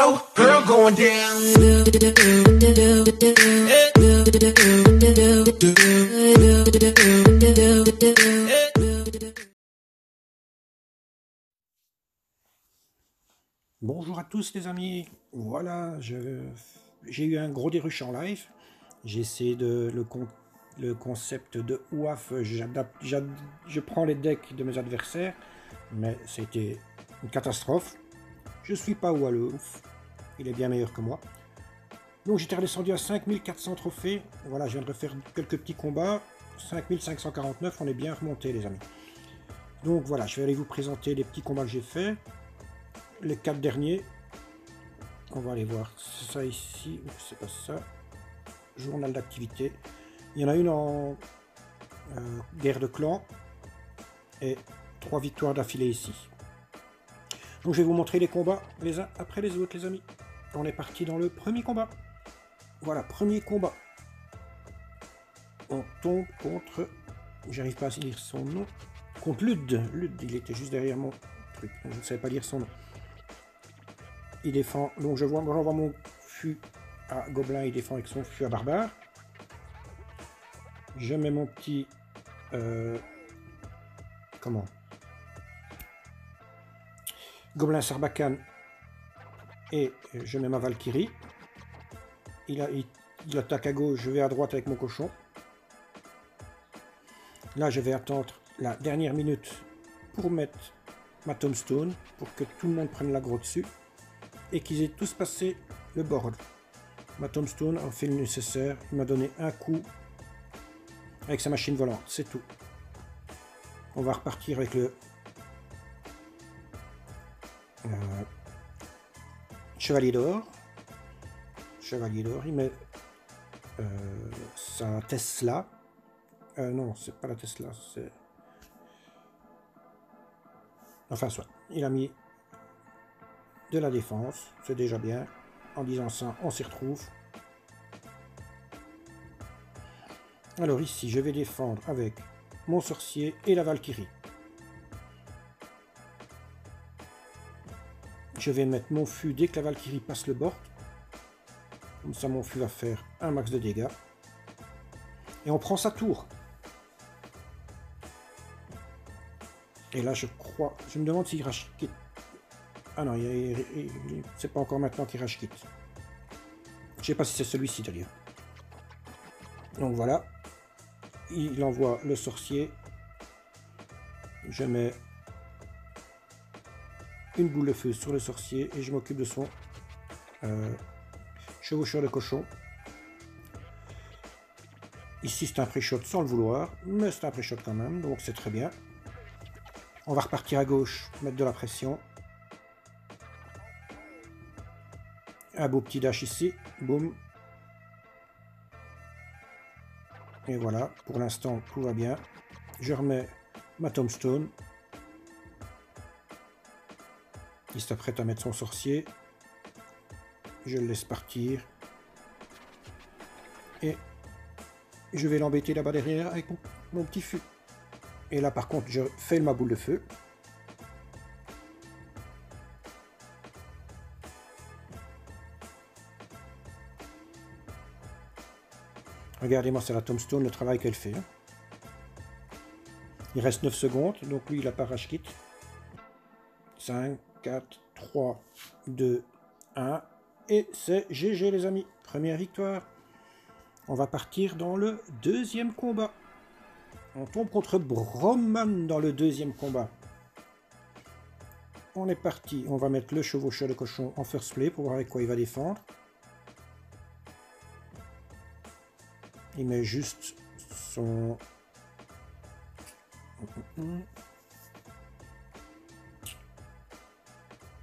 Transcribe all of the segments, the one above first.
bottle, girl going down. Bonjour à tous les amis, voilà, j'ai eu un gros dérush en live, j'ai essayé le concept de WAF, je prends les decks de mes adversaires, mais c'était une catastrophe, je suis pas Wallouf, il est bien meilleur que moi. Donc j'étais redescendu à 5400 trophées, voilà, je viens de refaire quelques petits combats, 5549, on est bien remonté les amis. Donc voilà, je vais aller vous présenter les petits combats que j'ai fait. Les 4 derniers, on va aller voir ça ici, c'est pas ça, journal d'activité. Il y en a une en guerre de clan et 3 victoires d'affilée ici. Donc je vais vous montrer les combats les uns après les autres les amis. On est parti dans le premier combat. Voilà, premier combat. On tombe contre, j'arrive pas à lire son nom, contre Lud, il était juste derrière mon truc, donc je ne savais pas lire son nom. Il défend, donc j'envoie mon fût à Gobelin, il défend avec son fût à Barbare. Je mets mon petit... Gobelin Sarbacane et je mets ma Valkyrie. Il attaque à gauche, je vais à droite avec mon cochon. Là, je vais attendre la dernière minute pour mettre ma Tombstone, pour que tout le monde prenne l'aggro dessus. Et qu'ils aient tous passé le board. Ma Tombstone a fait le nécessaire, il m'a donné un coup avec sa machine volante, c'est tout. On va repartir avec le Chevalier d'Or. Chevalier d'Or, il met sa Tesla. Non, c'est pas la Tesla, c'est... Enfin, soit, il a mis de la défense, c'est déjà bien. En disant ça, on s'y retrouve. Alors ici, je vais défendre avec mon sorcier et la Valkyrie. Je vais mettre mon fût dès que la Valkyrie passe le bord. Comme ça, mon fût va faire un max de dégâts. Et on prend sa tour. Et là, je crois... Je me demande s'il rage quitte. Ah non, c'est pas encore maintenant qu'il rage quitte. Je sais pas si c'est celui-ci d'ailleurs. Donc voilà. Il envoie le sorcier. Je mets une boule de feu sur le sorcier et je m'occupe de son chevaucheur de cochon. Ici c'est un pré-shot sans le vouloir, mais c'est un pré-shot quand même, donc c'est très bien. On va repartir à gauche, mettre de la pression. Un beau petit dash ici, boum. Et voilà, pour l'instant tout va bien. Je remets ma Tombstone. Il s'apprête à mettre son sorcier. Je le laisse partir. Et je vais l'embêter là-bas derrière avec mon petit fût. Et là par contre je fais ma boule de feu. Regardez-moi, c'est la Tombstone, le travail qu'elle fait. Hein. Il reste 9 secondes, donc lui il a pas rage quitte. 5, 4, 3, 2, 1. Et c'est GG les amis. Première victoire. On va partir dans le deuxième combat. On tombe contre Bromman dans le deuxième combat. On est parti. On va mettre le chevaucheur de cochon en first play pour voir avec quoi il va défendre. Il met juste son...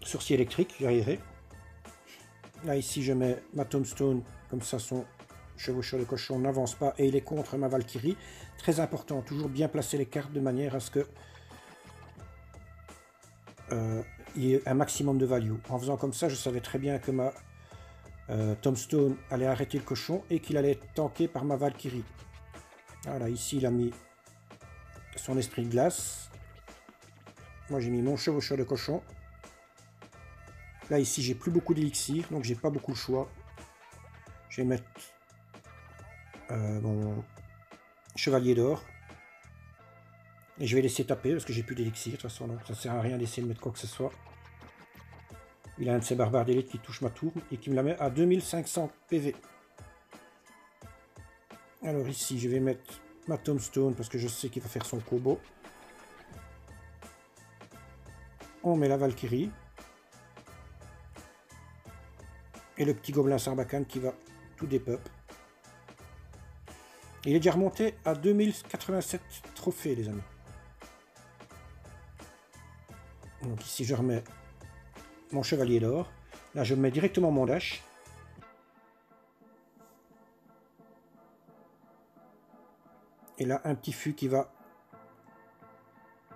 sorcier électrique, j'arriverai. Là, ici, je mets ma Tombstone, comme ça, son chevaucheur de cochon n'avance pas et il est contre ma Valkyrie. Très important, toujours bien placer les cartes de manière à ce que il y ait un maximum de value. En faisant comme ça, je savais très bien que ma Tombstone allait arrêter le cochon et qu'il allait être tanké par ma Valkyrie. Voilà, ici, il a mis son esprit de glace. Moi, j'ai mis mon chevaucheur de cochon. Là, ici, j'ai plus beaucoup d'élixir, donc j'ai pas beaucoup le choix. Je vais mettre mon chevalier d'or. Et je vais laisser taper, parce que j'ai plus d'élixir, de toute façon, donc ça sert à rien d'essayer de mettre quoi que ce soit. Il a un de ces barbares d'élite qui touche ma tour, et qui me la met à 2500 PV. Alors ici, je vais mettre ma tombstone, parce que je sais qu'il va faire son combo. On met la Valkyrie. Et le petit gobelin Sarbacane qui va tout dépeup. Il est déjà remonté à 2087 trophées, les amis. Donc ici, je remets mon chevalier d'or. Là, je mets directement mon dash. Et là, un petit fût qui va...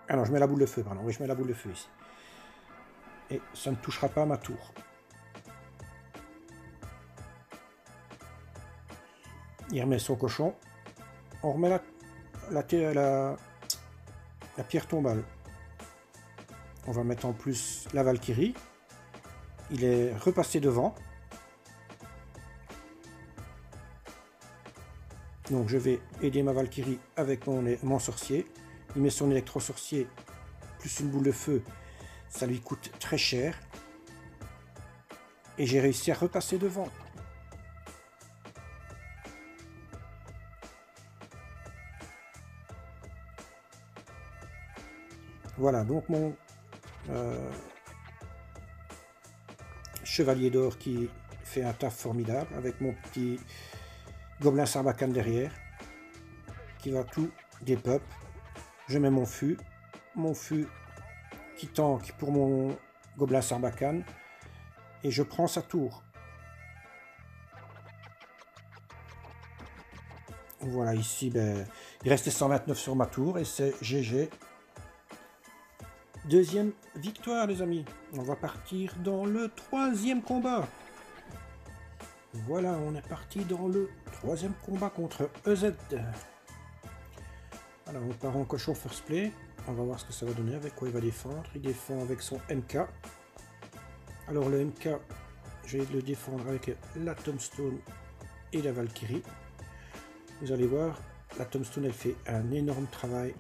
Ah non, je mets la boule de feu, pardon. Oui, je mets la boule de feu ici. Et ça ne touchera pas ma tour. Il remet son cochon. On remet la pierre tombale. On va mettre en plus la Valkyrie. Il est repassé devant. Donc je vais aider ma Valkyrie avec mon sorcier. Il met son électro-sorcier plus une boule de feu. Ça lui coûte très cher. Et j'ai réussi à repasser devant. Voilà, donc mon chevalier d'or qui fait un taf formidable avec mon petit gobelin Sarbacane derrière qui va tout dépeup. Je mets mon fût qui tank pour mon gobelin Sarbacane et je prends sa tour. Voilà, ici ben, il restait 129 sur ma tour et c'est GG. Deuxième victoire, les amis. On va partir dans le troisième combat. Voilà, on est parti dans le troisième combat contre EZ. Alors, on part en cochon first play. On va voir ce que ça va donner, avec quoi il va défendre. Il défend avec son MK. Alors, le MK, je vais le défendre avec la tombstone et la Valkyrie. Vous allez voir, la tombstone, elle fait un énorme travail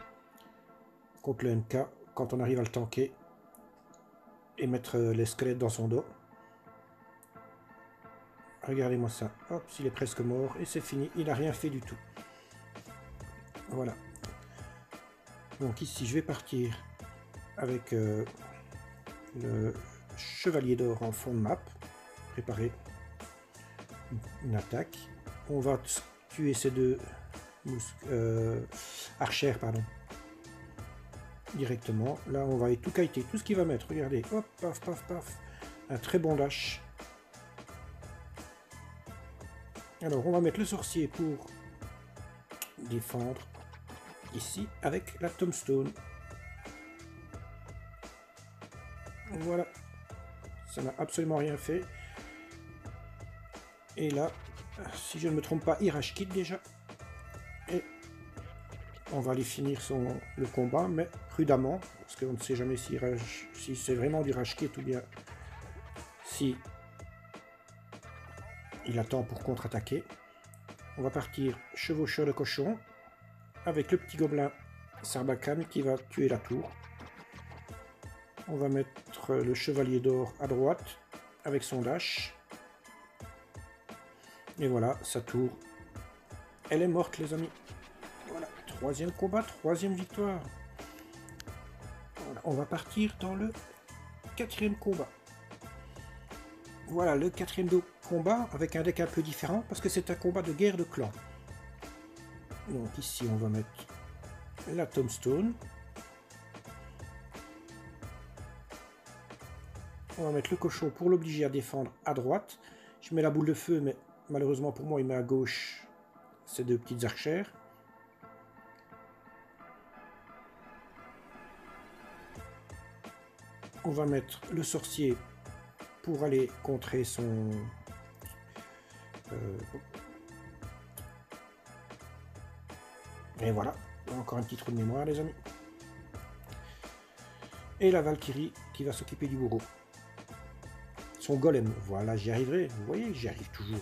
contre le MK. Quand on arrive à le tanker et mettre les squelettes dans son dos. Regardez-moi ça. Hop, il est presque mort et c'est fini. Il n'a rien fait du tout. Voilà. Donc ici, je vais partir avec le chevalier d'or en fond de map. Préparer une attaque. On va tuer ces deux archères, pardon. Directement. Là, on va tout kiter, tout ce qu'il va mettre. Regardez, hop, paf, paf, paf. Un très bon dash. Alors, on va mettre le sorcier pour défendre ici avec la tombstone. Voilà. Ça n'a absolument rien fait. Et là, si je ne me trompe pas, il rage quitte déjà. Et on va aller finir le combat, mais prudemment, parce qu'on ne sait jamais si c'est vraiment du rage quit ou bien si il attend pour contre-attaquer. On va partir chevaucheur de cochon avec le petit gobelin Sarbacane qui va tuer la tour. On va mettre le chevalier d'or à droite avec son dash. Et voilà, sa tour, elle est morte, les amis. Voilà, troisième combat, troisième victoire. Voilà, on va partir dans le quatrième combat. Voilà, le quatrième combat avec un deck un peu différent parce que c'est un combat de guerre de clans. Donc ici, on va mettre la tombstone. On va mettre le cochon pour l'obliger à défendre à droite. Je mets la boule de feu, mais malheureusement pour moi, il met à gauche ces deux petites archères. On va mettre le sorcier pour aller contrer son... Et voilà, encore un petit trou de mémoire, les amis. Et la Valkyrie qui va s'occuper du bourreau. son golem. Voilà, j'y arriverai. Vous voyez, j'y arrive toujours.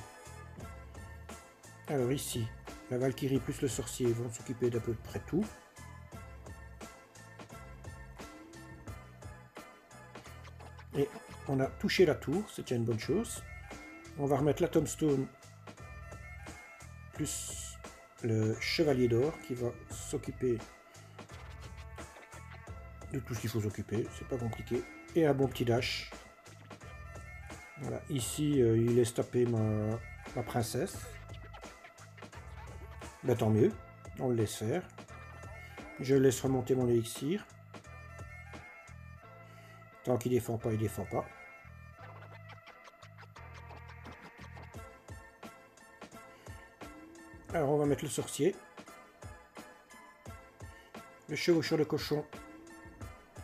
Alors ici, la Valkyrie plus le sorcier vont s'occuper d'à peu près tout. Et on a touché la tour, c'est déjà une bonne chose. On va remettre la tombstone plus le chevalier d'or qui va s'occuper de tout ce qu'il faut s'occuper, c'est pas compliqué. Et un bon petit dash. Voilà, ici il laisse taper ma princesse. Ben, tant mieux, on le laisse faire. Je laisse remonter mon élixir. Tant qu'il défend pas, il défend pas. Alors on va mettre le sorcier. Le chevaucheur de cochon,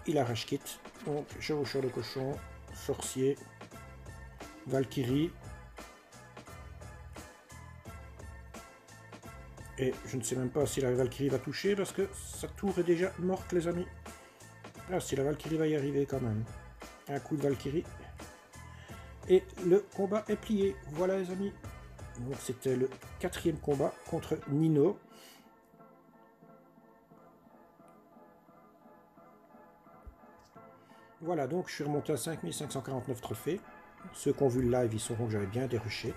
il arrache quitte. Donc chevaucheur de cochon, sorcier, Valkyrie. Et je ne sais même pas si la Valkyrie va toucher parce que sa tour est déjà morte, les amis. Ah, si la Valkyrie va y arriver quand même. Un coup de Valkyrie. Et le combat est plié. Voilà, les amis. Donc c'était le 4e combat contre Nino. Voilà, donc je suis remonté à 5549 trophées. Ceux qui ont vu le live, ils sauront que j'avais bien dérushé.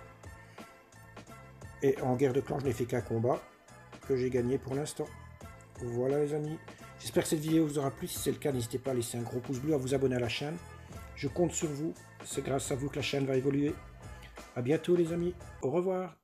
Et en guerre de clan, je n'ai fait qu'un combat que j'ai gagné pour l'instant. Voilà, les amis. J'espère que cette vidéo vous aura plu. Si c'est le cas, n'hésitez pas à laisser un gros pouce bleu, à vous abonner à la chaîne. Je compte sur vous. C'est grâce à vous que la chaîne va évoluer. À bientôt, les amis. Au revoir.